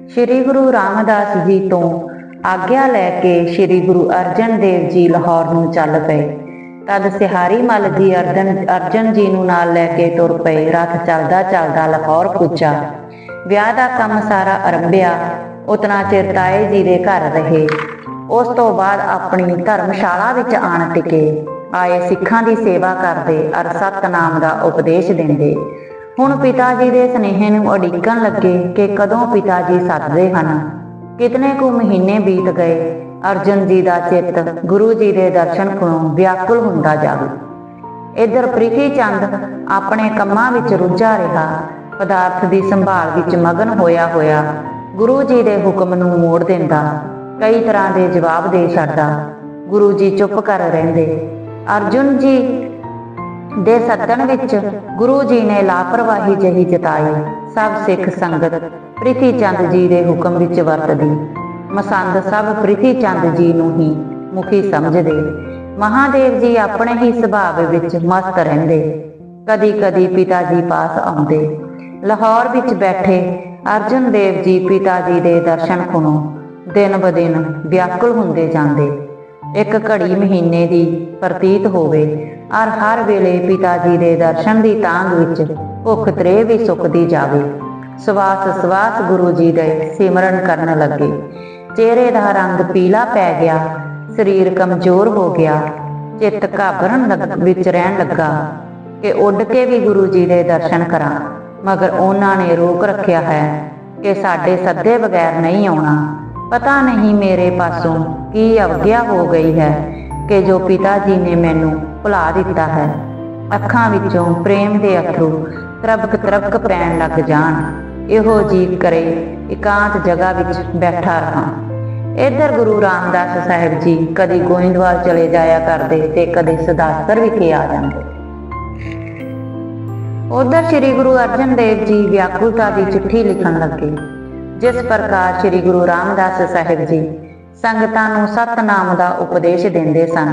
श्री गुरु रामदास जी तो आग्या लैके श्री गुरु अर्जन देव जी लाहौर नूं चल पे। तद सिहारी मल जी अर्जन जी नूं नाल लैके तुर पे। रथ चलदा चलदा लाहौर पुज्जा। विआह दा काम सारा अरंभिया। उतना चिर ताए जी दे घर रहे। उस तो बाद अपनी धर्मशाला विच आण टिके। आए सिखां दी सेवा करदे अर सतनाम दा उपदेश दिंदे। हुण पिता जी दे स्नेहे नूं उड़ीकण लगे कि कदों पिता जी सददे हन। कितने कु महीने बीत गए। अर्जन जी दा चित्त गुरु जी दे दर्शन कोलों व्याकुल हुंदा जावे। इधर प्रीति चंद अपने कंमां विच रुझा रहा। पदार्थ दी संभाल विच मगन होया होया गुरु जी दे हुक्म नूं मोड़ दिंदा। कई तरह दे जवाब दे छड्डदा। गुरु जी चुप कर रहिंदे। अर्जुन जी दे सदन विच गुरु जी ने लापरवाही जही जताई। सब सिख संगत प्रीति चंद जी दे हुक्म विच वरतदी। मसंद सब प्रीति चंद जी नूं ही मुखी समझदे। महादेव जी अपने ही सुभाव विच मस्त रहिंदे। कदी कदी पिता जी पास आउंदे। लाहौर विच बैठे अर्जन देव जी पिता जी दे दर्शन खुणों दिन ब दिन व्याकुल हुंदे जांदे। एक घड़ी महीने दी प्रतीत होवे और हर वेले पिता जी दे दर्शन दी तांग विच भुख त्रेह भी सुकदी जावे। सवास सवास गुरु जी दे सिमरन करन लगे। चेहरे दा रंग पीला पै गया। शरीर कमजोर हो गया। चित्त घाबरन विच रहन लगा कि उड़ के भी गुरु जी दे दर्शन करां। मगर उन्हां ने रोक रखिया है कि साडे सद्दे बगैर नहीं आउणा। पता नहीं मेरे पासों की अवज्ञा हो गई है कि जो पिता जी ने मैनू भुला दिता है। अखां विचों प्रेम दे अथरू तरबक तरबक पैण लग जाण। इहो जी करे एकांत जगह विच बैठा रहां। इधर गुरु रामदास साहिब जी कदी गोइंदवाल चले जाया करते ते कदी सदास्तर विखे आ जाते। उधर श्री गुरु अर्जन देव जी व्याकुलता की चिट्ठी लिखण लगे। जिस प्रकार श्री गुरु रामदास साहिब जी संगतां नूं सतनाम दा उपदेश दिंदे सन,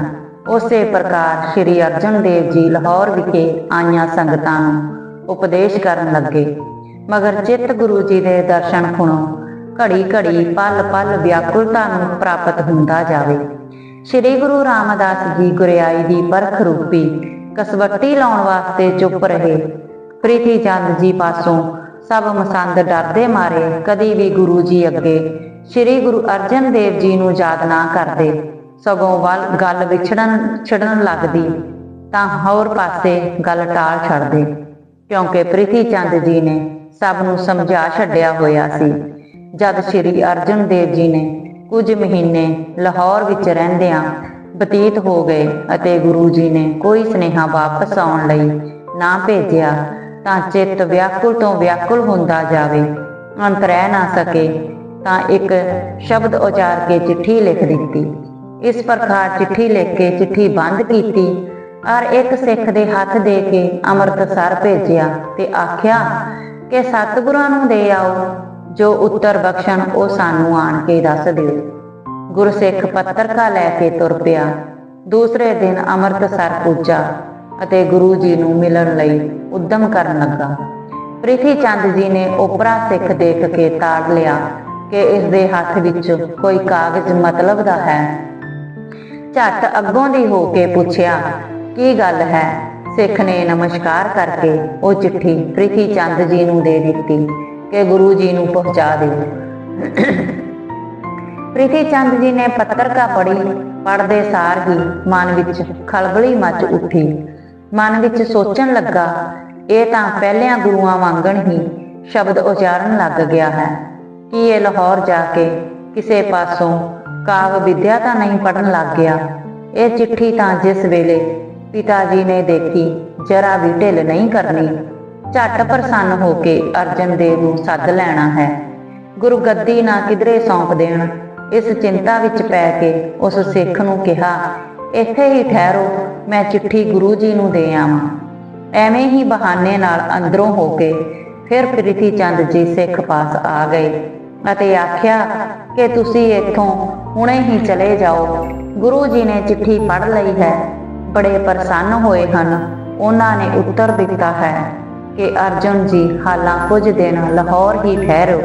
उसे प्रकार श्री अर्जन देव जी लाहौर विखे आईयां संगतां नूं उपदेश करन लगे। मगर चित्त गुरु जी दे दर्शन खुणों घड़ी घड़ी पल पल व्याकुलता नूं प्राप्त हुंदा जावे। श्री गुरु रामदास जी गुरियाई दी परख रूपी कसवट्टी लाउण वास्ते चुप रहे। प्रीति चंद जी पासों सब मसंद डरदे मारे कदी भी गुरु जी अगे श्री गुरु अर्जन देव जी नूं याद ना करदे। सगों गल विछड़न छड़न लगदी तां होर पासे गल टाल छड़दे, क्योंकि प्रीति चंद जी ने सब नूं समझा छड्डिया होया सी। जद श्री अर्जन देव जी ने कुछ महीने लाहौर विच रहिंदियां बतीत हो गए अते गुरु जी ने कोई स्नेहा वापस आउण लई ना भेजिया तां चित्त व्याकुल तो व्याकुल हुंदा जावे। अंत रह ना सके तां एक शब्द उचार के चिट्ठी लिख दिती। इस प्रकार चिट्ठी लिख के चिट्ठी बंद कीती और एक सिख दे हाथ दे के अमृतसर भेजिया ते आख्या कि सतगुरां नूं दे आओ, जो उत्तर बख्शण ओ सानू आण के दस दिओ। गुरसिख पत्रिका लैके तुर पिया। दूसरे दिन अमृतसर पुज्जा अते गुरु जी नूं मिलण लई उद्यम करन लगा। प्रीति चंद जी ने ओपरा सिख देख के ताड़ लिया कि इस दे हथ विच कोई कागज मतलब दा है। झट अगों दी हो के पुछया की गल है। सिख ने नमस्कार करके वो चिट्ठी प्रीति चंद जी नूं दे दिती कि गुरु जी नूं पहुंचा दिओ। प्रीति चंद जी ने पत्रिका पढ़दे सार ही मन विच खलबली मच उठी। मन विच सोचण लगा, ये तां पहलियां गुरुआं वांगण ही शब्द उचारण लग गया है कि ये लाहौर जाके किसे पासों काव विद्या तां नहीं पढ़न लग गया। ये चिट्ठी तां जिस वेले पिता जी ने देखी जरा भी ढिल नहीं करनी। झट प्रसन्न होके अर्जन देव नूं सद लैणा है। गुरु गद्दी ना किधरे सौंप देण। इस चिंता विच पै के उस सिख नूं कहा, इत्थे ही ठहरो, मैं चिट्ठी गुरु जी नूं दे आवां। एवें ही बहाने नाल अंदरों होके फिर प्रीति चंद जी सिख पास आ गए अते आख्या कि तुसी इत्थों हुणे ही चले जाओ। गुरु जी ने चिट्ठी पढ़ लई है, बड़े प्रसन्न होए हन। उन्हां ने उत्तर दिता है कि अर्जुन जी हालां कुछ दिन लाहौर ही ठहरो।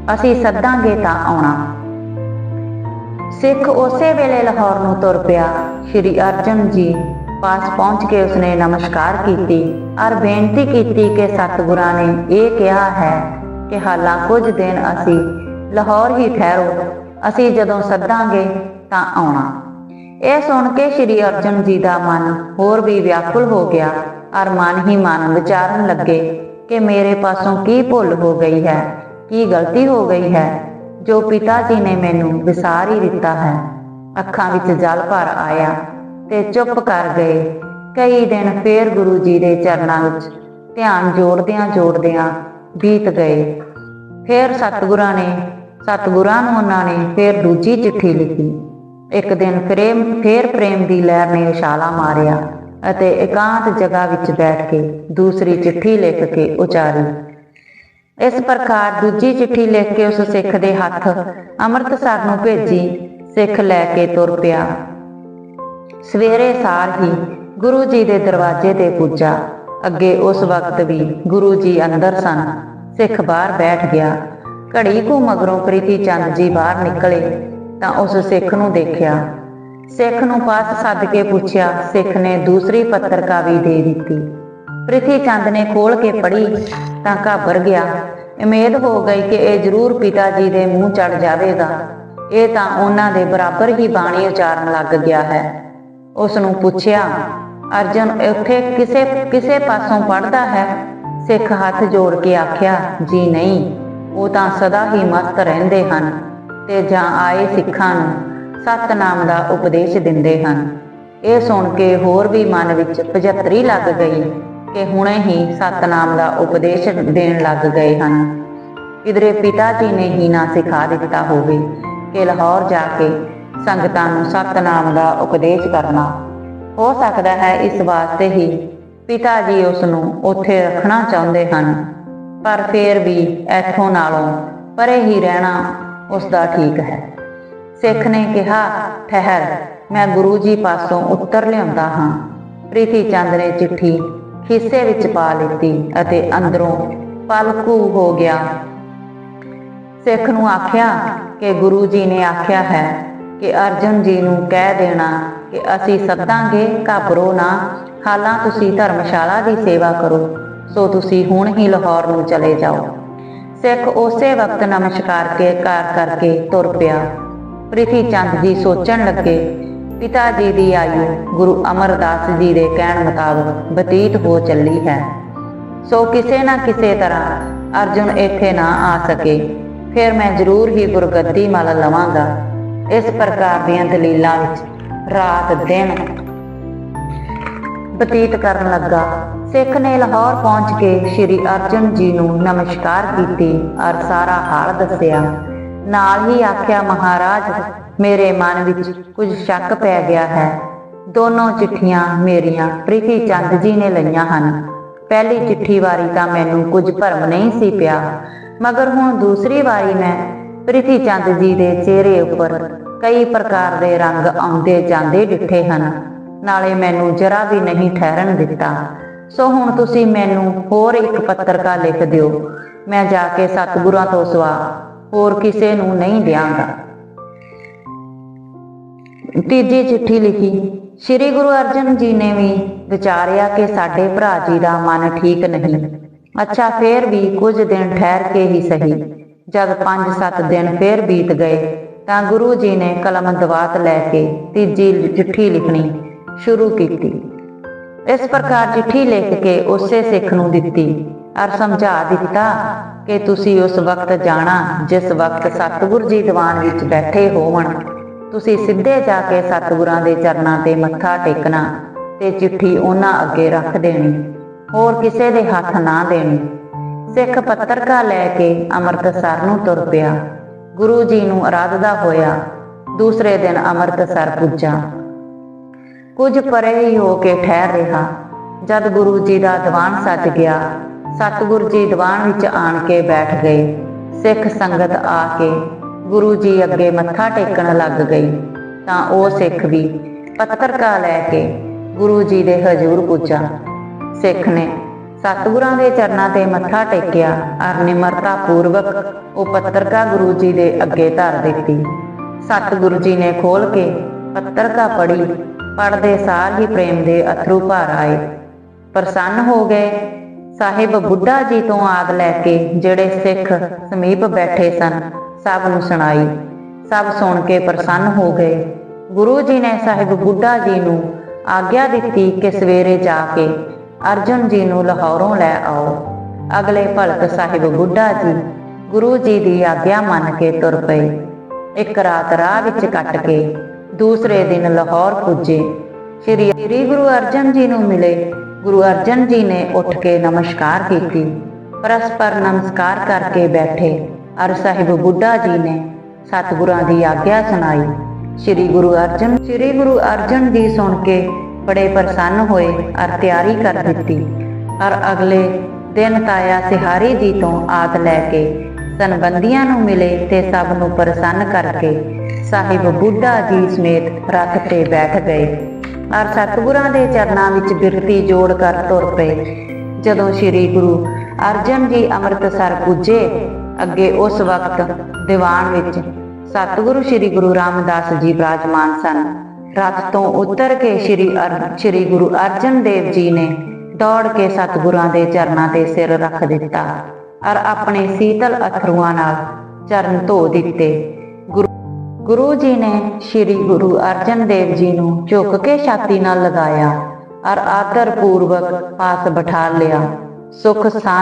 ਅਸੀਂ ਸੱਦਾਂਗੇ ਤਾਂ ਆਉਣਾ। ਸਿੱਖ ਉਸੇ ਵੇਲੇ ਲਾਹੌਰ ਨੂੰ ਤੁਰ ਪਿਆ। ਸ਼੍ਰੀ ਅਰਜਨ ਜੀ ਪਾਸ ਪਹੁੰਚ ਕੇ ਉਸਨੇ ਨਮਸਕਾਰ ਕੀਤੀ ਔਰ ਬੇਨਤੀ ਕੀਤੀ ਕਿ ਸਤਿਗੁਰਾਂ ਨੇ ਇਹ ਕਿਹਾ ਹੈ ਕਿ ਹਾਲਾਂ ਕੁਝ ਦਿਨ ਅਸੀਂ ਲਾਹੌਰ ਹੀ ਠਹਿਰੋ, ਅਸੀਂ ਜਦੋਂ ਸੱਦਾਂਗੇ ਤਾਂ ਆਉਣਾ। ਇਹ ਸੁਣ ਕੇ ਸ਼੍ਰੀ ਅਰਜਨ ਜੀ ਦਾ ਮਨ ਹੋਰ ਵੀ ਵਿਆਕੁਲ ਹੋ ਗਿਆ ਔਰ ਮਨ ਹੀ ਮਨ ਵਿਚਾਰਨ ਲੱਗੇ ਕਿ ਮੇਰੇ ਪਾਸੋਂ ਕੀ ਭੁੱਲ ਹੋ ਗਈ ਹੈ, ਕੀ ਗਲਤੀ ਹੋ ਗਈ ਹੈ ਜੋ ਪਿਤਾ ਜੀ ਨੇ ਮੈਨੂੰ ਵਿਸਾਰ ਹੀ ਦਿੱਤਾ ਹੈ। ਅੱਖਾਂ ਵਿੱਚ ਜਲ ਭਰ ਆਇਆ ਤੇ ਚੁੱਪ ਕਰ ਗਏ। ਕਈ ਦਿਨ ਫੇਰ ਗੁਰੂ ਜੀ ਦੇ ਚਰਨਾਂ ਵਿੱਚ ਧਿਆਨ ਜੋੜਦਿਆਂ ਬੀਤ ਗਏ। ਫੇਰ ਸਤਿਗੁਰਾਂ ਨੂੰ ਉਹਨਾਂ ਨੇ ਫੇਰ ਦੂਜੀ ਚਿੱਠੀ ਲਿਖੀ। ਇੱਕ ਦਿਨ ਫੇਰ ਪ੍ਰੇਮ ਦੀ ਲਹਿਰ ਨੇ ਉਛਾਲਾ ਮਾਰਿਆ ਅਤੇ ਇਕਾਂਤ ਜਗ੍ਹਾ ਵਿੱਚ ਬੈਠ ਕੇ ਦੂਸਰੀ ਚਿੱਠੀ ਲਿਖ ਕੇ ਉਚਾਰੀ। ਇਸ ਪ੍ਰਕਾਰ ਦੂਜੀ ਚਿੱਠੀ ਲਿਖ ਕੇ ਉਸ ਸਿੱਖ ਦੇ ਹੱਥ ਅੰਮ੍ਰਿਤਸਰ ਨੂੰ ਭੇਜੀ। ਸਿੱਖ ਲੈ ਕੇ ਤੁਰ ਪਿਆ। ਸਵੇਰੇ ਸਾਰ ਹੀ ਗੁਰੂ ਜੀ ਦੇ ਦਰਵਾਜ਼ੇ ਤੇ ਪੁੱਜਾ। ਅੱਗੇ ਉਸ ਵਕਤ ਵੀ ਗੁਰੂ ਜੀ ਅੰਦਰ ਸਨ। ਸਿੱਖ ਬਾਹਰ ਬੈਠ ਗਿਆ। ਘੜੀ ਕੁ ਮਗਰੋਂ ਪ੍ਰੀਤੀ ਚੰਦ ਜੀ ਬਾਹਰ ਨਿਕਲੇ ਤਾਂ ਉਸ ਸਿੱਖ ਨੂੰ ਦੇਖਿਆ। ਸਿੱਖ ਨੂੰ ਪਾਸ ਸੱਦ ਕੇ ਪੁੱਛਿਆ। ਸਿੱਖ ਨੇ ਦੂਸਰੀ ਪੱਤਰਕਾ ਵੀ ਦੇ ਦਿੱਤੀ। ਪ੍ਰੀਤੀ ਚੰਦ ਨੇ ਖੋਲ ਕੇ ਪੜ੍ਹੀ ਤਾਂ ਘਾਬਰ ਗਿਆ। ਉਮੀਦ ਹੋ ਗਈ ਕਿ ਇਹ ਜ਼ਰੂਰ ਪਿਤਾ ਜੀ ਦੇ ਮੂੰਹ ਚੜ ਜਾਵੇਗਾ। ਇਹ ਤਾਂ ਉਹਨਾਂ ਦੇ ਬਰਾਬਰ ਹੀ ਬਾਣੀ ਉਚਾਰਨ ਲੱਗ ਗਿਆ ਹੈ। ਉਸ ਨੂੰ ਪੁੱਛਿਆ, ਅਰਜਨ ਉੱਥੇ ਕਿਸੇ ਪਾਸੋਂ ਪੜ੍ਹਦਾ ਹੈ? ਸਿੱਖ ਹੱਥ ਜੋੜ ਕੇ ਆਖਿਆ, ਜੀ ਨਹੀਂ, ਉਹ ਤਾਂ ਸਦਾ ਹੀ ਮਸਤ ਰਹਿੰਦੇ ਹਨ ਤੇ ਜਾਂ ਆਏ ਸਿੱਖਾਂ ਨੂੰ ਸਤਿਨਾਮ ਦਾ ਉਪਦੇਸ਼ ਦਿੰਦੇ ਹਨ। ਇਹ ਸੁਣ ਕੇ ਹੋਰ ਵੀ ਮਨ ਵਿੱਚ ਭਜੱਤਰੀ ਲੱਗ ਗਈ ਕਿ ਹੁਣੇ ਹੀ ਸਤਿਨਾਮ ਦਾ ਉਪਦੇਸ਼ ਦੇਣ ਲੱਗ ਗਏ ਹਨ। ਕਿਧਰੇ ਪਿਤਾ ਜੀ ਨੇ ਹੀ ਨਾ ਸਿਖਾ ਦਿੱਤਾ ਹੋਵੇ ਕਿ ਲਾਹੌਰ ਜਾ ਕੇ ਸੰਗਤਾਂ ਨੂੰ ਸਤਿਨਾਮ ਦਾ ਉਪਦੇਸ਼ ਕਰਨਾ। ਹੋ ਸਕਦਾ ਹੈ ਇਸ ਵਾਸਤੇ ਹੀ ਪਿਤਾ ਜੀ ਉਸ ਨੂੰ ਉੱਥੇ ਰੱਖਣਾ ਚਾਹੁੰਦੇ ਹਨ, ਪਰ ਫੇਰ ਵੀ ਇੱਥੋਂ ਨਾਲੋਂ ਪਰੇ ਹੀ ਰਹਿਣਾ ਉਸ ਦਾ ਠੀਕ ਹੈ। ਸਿੱਖ ਨੇ ਕਿਹਾ, ਠਹਿਰ, ਮੈਂ ਗੁਰੂ ਜੀ ਪਾਸੋਂ ਉੱਤਰ ਲਿਆਉਂਦਾ ਹਾਂ। ਪ੍ਰੀਤੀ ਚੰਦ ਨੇ ਚਿੱਠੀ ਖੀਸੇ ਵਿੱਚ ਪਾ ਲਿੱਤੀ ਅਤੇ ਅੰਦਰੋਂ ਪਲਕੂ ਹੋ ਗਿਆ। ਸਿੱਖ ਨੂੰ ਆਖਿਆ ਕਿ ਗੁਰੂ ਜੀ ਨੇ ਆਖਿਆ ਹੈ ਕਿ ਅਰਜਨ ਜੀ ਨੂੰ ਕਹਿ ਦੇਣਾ ਕਿ ਅਸੀਂ ਸੱਦਾਂਗੇ, ਘਬਰੋ ਨਾ। ਹਾਲਾਂ ਤੁਸੀਂ ਧਰਮਸ਼ਾਲਾ ਦੀ ਸੇਵਾ ਕਰੋ, ਸੋ ਤੁਸੀਂ ਹੁਣ ਹੀ ਲਾਹੌਰ ਨੂੰ ਚਲੇ ਜਾਓ। ਸਿੱਖ ਉਸੇ ਵਕਤ ਨਮਸਕਾਰ ਕਰਕੇ ਤੁਰ ਪਿਆ। ਪ੍ਰੀਤੀ ਚੰਦ ਜੀ ਸੋਚਣ ਲੱਗੇ, ਪਿਤਾ ਜੀ ਦੀ ਆਯੂ ਗੁਰੂ ਅਮਰਦਾਸ ਜੀ ਦੇ ਕਹਿਣ ਮੁਤਾਬਕ ਬਤੀਤ ਹੋ ਚੱਲੀ ਹੈ, ਸੋ ਕਿਸੇ ਨਾ ਕਿਸੇ ਤਰ੍ਹਾਂ ਅਰਜੁਨ ਇੱਥੇ ਨਾ ਆ ਸਕੇ, ਫਿਰ ਮੈਂ ਜ਼ਰੂਰ ਹੀ ਗੁਰਗੱਦੀ ਮਲ ਲਵਾਂਗਾ। ਇਸ ਪ੍ਰਕਾਰ ਦੀਆਂ ਦਲੀਲਾਂ ਵਿੱਚ ਰਾਤ ਦਿਨ ਬਤੀਤ ਕਰਨ ਲੱਗਾ। ਸਿੱਖ ਨੇ ਲਾਹੌਰ ਪਹੁੰਚ ਕੇ ਸ਼੍ਰੀ ਅਰਜਨ ਜੀ ਨੂੰ ਨਮਸਕਾਰ ਕੀਤੀ ਔਰ ਸਾਰਾ ਹਾਲ ਦੱਸਿਆ। ਨਾਲ ਹੀ ਆਖਿਆ, ਮਹਾਰਾਜ, ਮੇਰੇ ਮਨ ਵਿੱਚ ਕੁਝ ਸ਼ੱਕ ਪੈ ਗਿਆ ਹੈ। ਦੋਨੋਂ ਚਿੱਠੀਆਂ ਮੇਰੀਆਂ ਪ੍ਰੀਤੀ ਚੰਦ ਜੀ ਨੇ ਲਈਆਂ ਹਨ। ਪਹਿਲੀ ਚਿੱਠੀ ਵਾਰੀ ਤਾਂ ਮੈਨੂੰ ਕੁਝ ਭਰਮ ਨਹੀਂ ਸੀ ਪਿਆ, ਮਗਰ ਹੁਣ ਦੂਸਰੀ ਵਾਰੀ ਮੈਂ ਪ੍ਰੀਤੀ ਚੰਦ ਜੀ ਦੇ ਚਿਹਰੇ ਉੱਪਰ ਕਈ ਪ੍ਰਕਾਰ ਦੇ ਰੰਗ ਆਉਂਦੇ ਜਾਂਦੇ ਡਿੱਠੇ ਹਨ, ਨਾਲੇ ਮੈਨੂੰ ਜਰਾ ਵੀ ਨਹੀਂ ਠਹਿਰਨ ਦਿੱਤਾ। ਸੋ ਹੁਣ ਤੁਸੀਂ ਮੈਨੂੰ ਹੋਰ ਇੱਕ ਪੱਤਰਕਾ ਲਿਖ ਦਿਓ। ਮੈਂ ਜਾ ਕੇ ਸਤਿਗੁਰਾਂ ਤੋਂ ਸਿਵਾ ਹੋਰ ਕਿਸੇ ਨੂੰ ਨਹੀਂ ਦਿਆਂਗਾ। ਤੀਜੀ ਚਿੱਠੀ ਲਿਖੀ। ਸ਼੍ਰੀ ਗੁਰੂ ਅਰਜਨ ਜੀ ਨੇ ਵੀ ਵਿਚਾਰਿਆ ਕਿ ਸਾਡੇ ਭਰਾ ਜੀ ਦਾ ਮਨ ਠੀਕ ਨਹੀਂ। ਅੱਛਾ, ਫੇਰ ਵੀ ਕੁਝ ਦਿਨ ਠਹਿਰ ਕੇ ਹੀ ਸਹੀ। ਜਦ 5-7 ਦਿਨ ਫੇਰ ਬੀਤ ਗਏ ਤਾਂ ਗੁਰੂ ਜੀ ਨੇ ਕਲਮ ਦਵਾਤ ਲੈ ਕੇ ਤੀਜੀ ਚਿੱਠੀ ਲਿਖਣੀ ਸ਼ੁਰੂ ਕੀਤੀ। ਇਸ ਪ੍ਰਕਾਰ ਚਿੱਠੀ ਲਿਖ ਕੇ ਉਸੇ ਸਿੱਖ ਨੂੰ ਦਿੱਤੀ ਔਰ ਸਮਝਾ ਦਿੱਤਾ ਕਿ ਤੁਸੀਂ ਉਸ ਵਕਤ ਜਾਣਾ ਜਿਸ ਵਕਤ ਸਤਿਗੁਰ ਜੀ ਦੀਵਾਨ ਵਿੱਚ ਬੈਠੇ ਹੋਵਣ। ਤੁਸੀਂ ਸਿੱਧੇ ਜਾ ਕੇ ਸਤਿਗੁਰਾਂ ਦੇ ਚਰਨਾਂ ਤੇ ਮੱਥਾ ਟੇਕਣਾ ਤੇ ਚਿੱਠੀ ਉਹਨਾਂ ਅੱਗੇ ਰੱਖ ਦੇਣੀ, ਹੋਰ ਕਿਸੇ ਦੇ ਹੱਥ ਨਾ ਦੇਣੀ। ਸਿੱਖ ਪੱਤਰਕਾ ਲੈ ਕੇ ਅੰਮ੍ਰਿਤਸਰ ਨੂੰ ਤੁਰ ਪਿਆ। ਗੁਰੂ ਜੀ ਨੂੰ ਅਰਾਧਦਾ ਹੋਇਆ ਦੂਸਰੇ ਦਿਨ ਅੰਮ੍ਰਿਤਸਰ ਪੁੱਜਾ। ਕੁਝ ਪਰੇ ਹੀ ਹੋ ਕੇ ਠਹਿਰ ਰਿਹਾ। ਜਦ ਗੁਰੂ ਜੀ ਦਾ ਦੀਵਾਨ ਸੱਜ ਗਿਆ, ਸਤਿਗੁਰ ਜੀ ਦੀਵਾਨ ਵਿੱਚ ਆਣ ਕੇ ਬੈਠ ਗਏ। ਸਿੱਖ ਸੰਗਤ ਆ ਕੇ ਗੁਰੂ ਜੀ ਅੱਗੇ ਮੱਥਾ ਟੇਕਣ ਲੱਗ ਗਈ ਤਾਂ ਉਹ ਸਿੱਖ ਵੀ ਪੱਤਰਕਾ ਲੈ ਕੇ ਗੁਰੂ ਜੀ ਦੇ ਹਜ਼ੂਰ ਪੁੱਜਾ। ਸਿੱਖ ਨੇ ਸਤਿਗੁਰਾਂ ਦੇ ਚਰਨਾਂ ਤੇ ਮੱਥਾ ਟੇਕਿਆ ਅਰ ਨਿਮਰਤਾ ਪੂਰਵਕ ਉਹ ਪੱਤਰਕਾ ਗੁਰੂ ਜੀ ਦੇ ਅੱਗੇ ਧਰ ਦਿੱਤੀ। ਸਤਿਗੁਰੂ ਜੀ ਨੇ ਖੋਲ ਕੇ ਪੱਤਰਕਾ ਪੜ੍ਹੀ। ਪੜ੍ਹਦੇ ਸਾਰ ਹੀ ਪ੍ਰੇਮ ਦੇ ਅਥਰੂ ਭਰ ਆਏ, ਪ੍ਰਸੰਨ ਹੋ ਗਏ। ਸਾਹਿਬ ਬੁੱਢਾ ਜੀ ਤੋਂ ਆਦ ਲੈ ਕੇ ਜਿਹੜੇ ਸਿੱਖ ਸਮੀਪ ਬੈਠੇ ਸਨ ਸਭ ਨੂੰ ਸੁਣਾਈ। ਸਭ ਸੁਣ ਕੇ ਪ੍ਰਸੰਨ ਹੋ ਗਏ। ਗੁਰੂ ਜੀ ਨੇ ਸਾਹਿਬ ਬੁੱਢਾ ਜੀ ਨੂੰ ਆਗਿਆ ਦਿੱਤੀ ਕਿ ਸਵੇਰੇ ਜਾ ਕੇ ਅਰਜਨ ਜੀ ਨੂੰ ਲਾਹੌਰੋਂ ਲੈ ਆਓ। ਅਗਲੇ ਭਲਕ ਸਾਹਿਬ ਬੁੱਢਾ ਜੀ ਗੁਰੂ ਜੀ ਦੀ ਆਗਿਆ ਮੰਨ ਕੇ ਤੁਰ ਪਏ। ਇੱਕ ਰਾਤ ਰਾਹ ਵਿੱਚ ਕੱਟ ਕੇ ਦੂਸਰੇ ਦਿਨ ਲਾਹੌਰ ਪੁੱਜੇ। ਸ਼੍ਰੀ ਗੁਰੂ ਅਰਜਨ ਜੀ ਨੂੰ ਮਿਲੇ। ਗੁਰੂ ਅਰਜਨ ਜੀ ਨੇ ਉੱਠ ਕੇ ਨਮਸਕਾਰ ਕੀਤੀ। ਪਰਸਪਰ ਨਮਸਕਾਰ ਕਰਕੇ ਬੈਠੇ ਅਰ ਸਾਹਿਬ ਬੁੱਢਾ ਜੀ ਨੇ ਸਤਿਗੁਰਾਂ ਦੀ ਆਗਿਆ ਸੁਣਾਈ। ਸ਼੍ਰੀ ਗੁਰੂ ਅਰਜਨ ਜੀ ਸੁਣ ਕੇ ਬੜੇ ਪ੍ਰਸੰਨ ਹੋਏ ਅਰ ਤਿਆਰੀ ਕਰ ਦਿੱਤੀ ਅਰ ਅਗਲੇ ਦਿਨ ਤਾਇਆ ਸਿਹਾਰੀ ਜੀ ਤੋਂ ਆਦ ਲੈ ਕੇ ਸੰਬੰਧੀਆਂ ਨੂੰ ਮਿਲੇ ਤੇ ਸਭ ਨੂੰ ਪ੍ਰਸੰਨ ਕਰਕੇ ਸਾਹਿਬ ਬੁੱਢਾ ਜੀ ਸਮੇਤ ਰੱਥ ਤੇ ਬੈਠ ਗਏ ਅਰ ਸਤਿਗੁਰਾਂ ਦੇ ਚਰਨਾਂ ਵਿੱਚ ਬਿਰਤੀ ਜੋੜ ਕਰ ਤੁਰ ਪਏ। ਜਦੋਂ ਸ਼੍ਰੀ ਗੁਰੂ ਅਰਜਨ ਜੀ ਅੰਮ੍ਰਿਤਸਰ ਪੁੱਜੇ, ਅੱਗੇ ਉਸ ਵਕਤ ਦੀਵਾਨ ਵਿੱਚ ਸਤਿਗੁਰੂ ਸ਼੍ਰੀ ਗੁਰੂ ਰਾਮਦਾਸ ਜੀ ਬਿਰਾਜਮਾਨ ਸਨ। ਰੱਥ ਤੋਂ ਉਤਰ ਕੇ ਸ਼੍ਰੀ ਗੁਰੂ ਅਰਜਨ ਦੇਵ ਜੀ ਨੇ ਦੌੜ ਕੇ ਸਤਿਗੁਰਾਂ ਦੇ ਚਰਨਾਂ ਤੇ ਸਿਰ ਰੱਖ ਦਿੱਤਾ ਅਰ ਆਪਣੇ ਸੀਤਲ ਅਥਰੂਆਂ ਨਾਲ ਚਰਨ ਧੋ ਦਿੱਤੇ। ਗੁਰੂ ਜੀ ਨੇ ਸ਼੍ਰੀ ਗੁਰੂ ਅਰਜਨ ਦੇਵ ਜੀ ਨੂੰ ਝੁਕ ਕੇ ਛਾਤੀ ਨਾਲ ਲਗਾਇਆ ਅਰ ਆਦਰ ਪੂਰਵਕ ਪਾਸ ਬਿਠਾ ਲਿਆ। ਸੁਖ ਸ਼ਾਂਤ